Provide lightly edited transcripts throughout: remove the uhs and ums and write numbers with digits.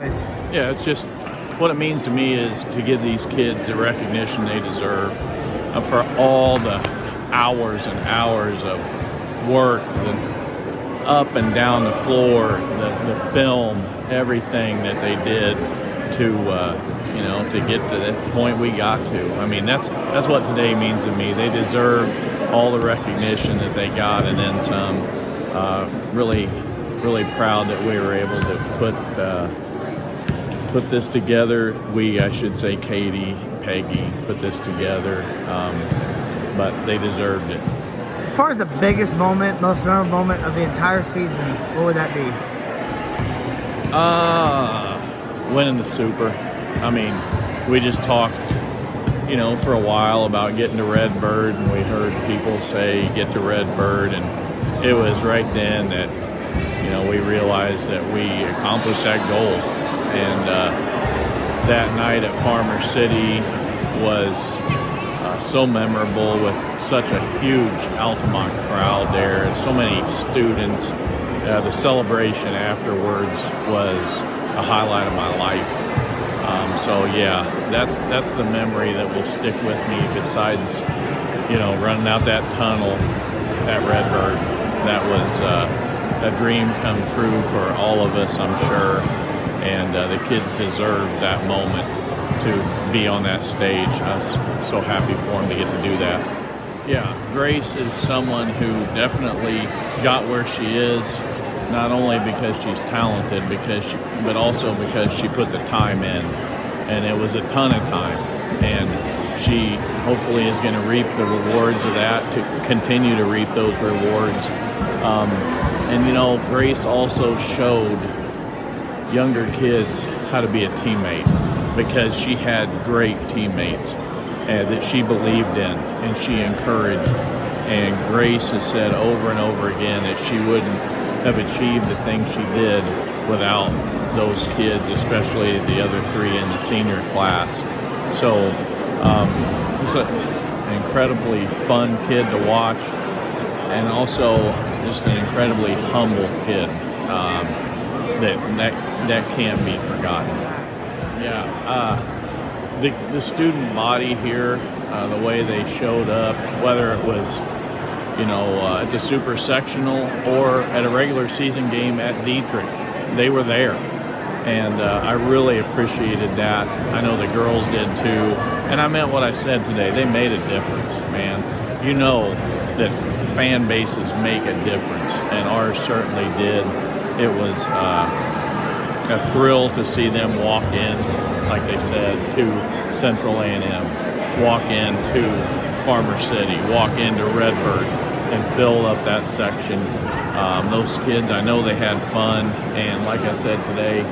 Yeah, it's just what it means to me is to give these kids the recognition they deserve for all the hours and hours of work, the up and down the floor, the film, everything that they did to get to the point we got to. I mean, that's what today means to me. They deserve all the recognition that they got and then some. Really proud that we were able to put this together. I should say Katie, Peggy put this together, but they deserved it. As far as the biggest moment, most memorable moment of the entire season, what would that be? Winning the Super. I mean, we just talked, for a while about getting to Redbird, and we heard people say get to Redbird, and it was right then that, we realized that we accomplished that goal. And that night at Farmer City was so memorable with such a huge Altamont crowd there and so many students. The celebration afterwards was a highlight of my life. So yeah, that's the memory that will stick with me besides, running out that tunnel at Redbird. That was a dream come true for all of us, I'm sure. And the kids deserved that moment to be on that stage. I was so happy for them to get to do that. Yeah, Grace is someone who definitely got where she is, not only because she's talented, but also because she put the time in. And it was a ton of time. And she hopefully is going to reap the rewards of that, to continue to reap those rewards. Grace also showed younger kids how to be a teammate, because she had great teammates that she believed in and she encouraged. And Grace has said over and over again that she wouldn't have achieved the things she did without those kids, especially the other three in the senior class. So it's an incredibly fun kid to watch, and also just an incredibly humble kid that can't be forgotten. Yeah, the student body here, the way they showed up, whether it was at the super sectional or at a regular season game at Dietrich, they were there, and I really appreciated that. I know the girls did too, and I meant what I said today. They made a difference, man. That fan bases make a difference, and ours certainly did. It was a thrill to see them walk in, like they said, to Central A&M, walk into Farmer City, walk into Redbird, and fill up that section. Those kids, I know they had fun, and like I said today,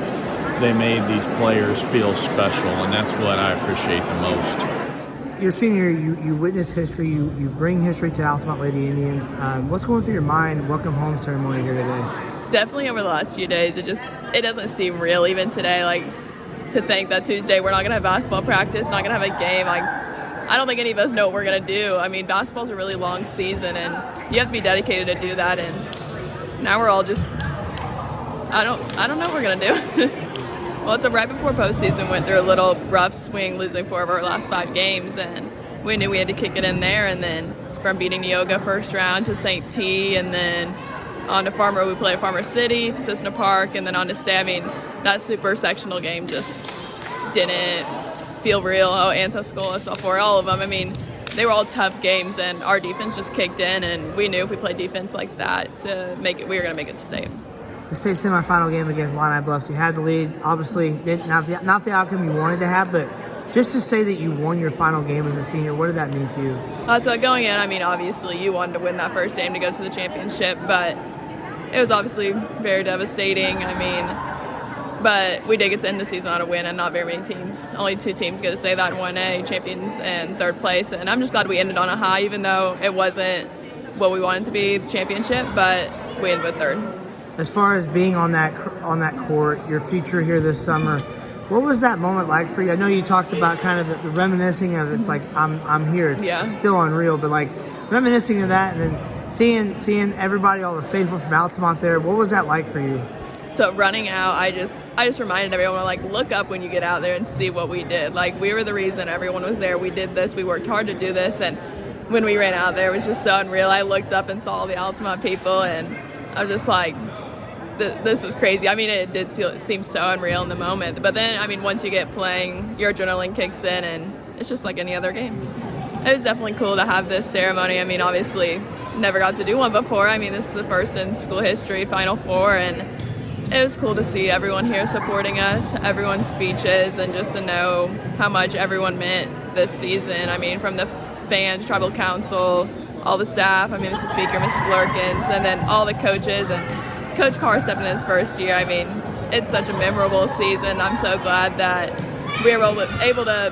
they made these players feel special, and that's what I appreciate the most. You're senior, you witness history, you bring history to Altamont Lady Indians. What's going through your mind, welcome home ceremony here today? Definitely over the last few days, it doesn't seem real even today. Like, to think that Tuesday we're not going to have basketball practice, not going to have a game. Like, I don't think any of us know what we're going to do. I mean, basketball's a really long season, and you have to be dedicated to do that. And now we're all just, I don't know what we're going to do. Well, it's right before postseason, went through a little rough swing, losing 4 of our last 5 games, and we knew we had to kick it in there. And then from beating Neoga first round to St. T, and then on to Farmer, we played Farmer City, Cissna Park, and then on to State. I mean, that super sectional game just didn't feel real. Oh, Antascola, Sophomore, all of them. I mean, they were all tough games, and our defense just kicked in, and we knew if we played defense like that to make it, we were going to make it state. The state semifinal game against Illini Bluffs, you had the lead. Obviously, not the outcome you wanted to have, but just to say that you won your final game as a senior, what did that mean to you? So going in, I mean, obviously you wanted to win that first game to go to the championship, but it was obviously very devastating. I mean, but we did get to end the season on a win, and not very many teams. Only 2 teams get to say that in 1A, champions and 3rd place. And I'm just glad we ended on a high, even though it wasn't what we wanted to be, the championship, but we ended with 3rd. As far as being on that court, your future here this summer, what was that moment like for you? I know you talked about kind of the reminiscing of it's like I'm here. It's still unreal, but like reminiscing of that, and then seeing everybody, all the faithful from Altamont there. What was that like for you? So running out, I just reminded everyone, like, look up when you get out there and see what we did. Like, we were the reason everyone was there. We did this. We worked hard to do this. And when we ran out there, it was just so unreal. I looked up and saw all the Altamont people, and I was just like, this is crazy. I mean, it did seem so unreal in the moment. But then, I mean, once you get playing, your adrenaline kicks in, and it's just like any other game. It was definitely cool to have this ceremony. I mean, obviously, never got to do one before. I mean, this is the first in school history, Final Four, and it was cool to see everyone here supporting us, everyone's speeches, and just to know how much everyone meant this season. I mean, from the fans, tribal council, all the staff, I mean, Mrs. Speaker, Mrs. Lurkins, and then all the coaches, and Coach Carr stepping in his first year. I mean, it's such a memorable season. I'm so glad that we were able to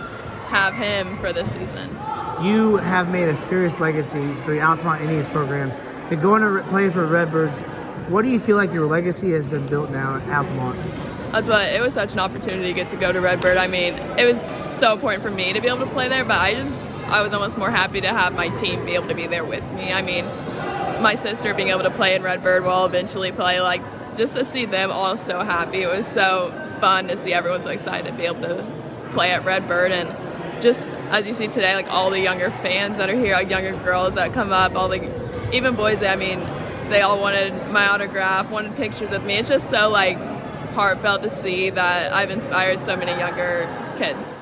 have him for this season. You have made a serious legacy for the Altamont Indians program. To go on to play for Redbirds, what do you feel like your legacy has been built now at Altamont? That's what, it was such an opportunity to get to go to Redbird. I mean, it was so important for me to be able to play there, but I was almost more happy to have my team be able to be there with me. I mean, my sister being able to play in Redbird will eventually play, like, just to see them all so happy. It was so fun to see everyone so excited to be able to play at Redbird, and just as you see today, like all the younger fans that are here, like younger girls that come up, even boys, I mean, they all wanted my autograph, wanted pictures with me. It's just so like heartfelt to see that I've inspired so many younger kids.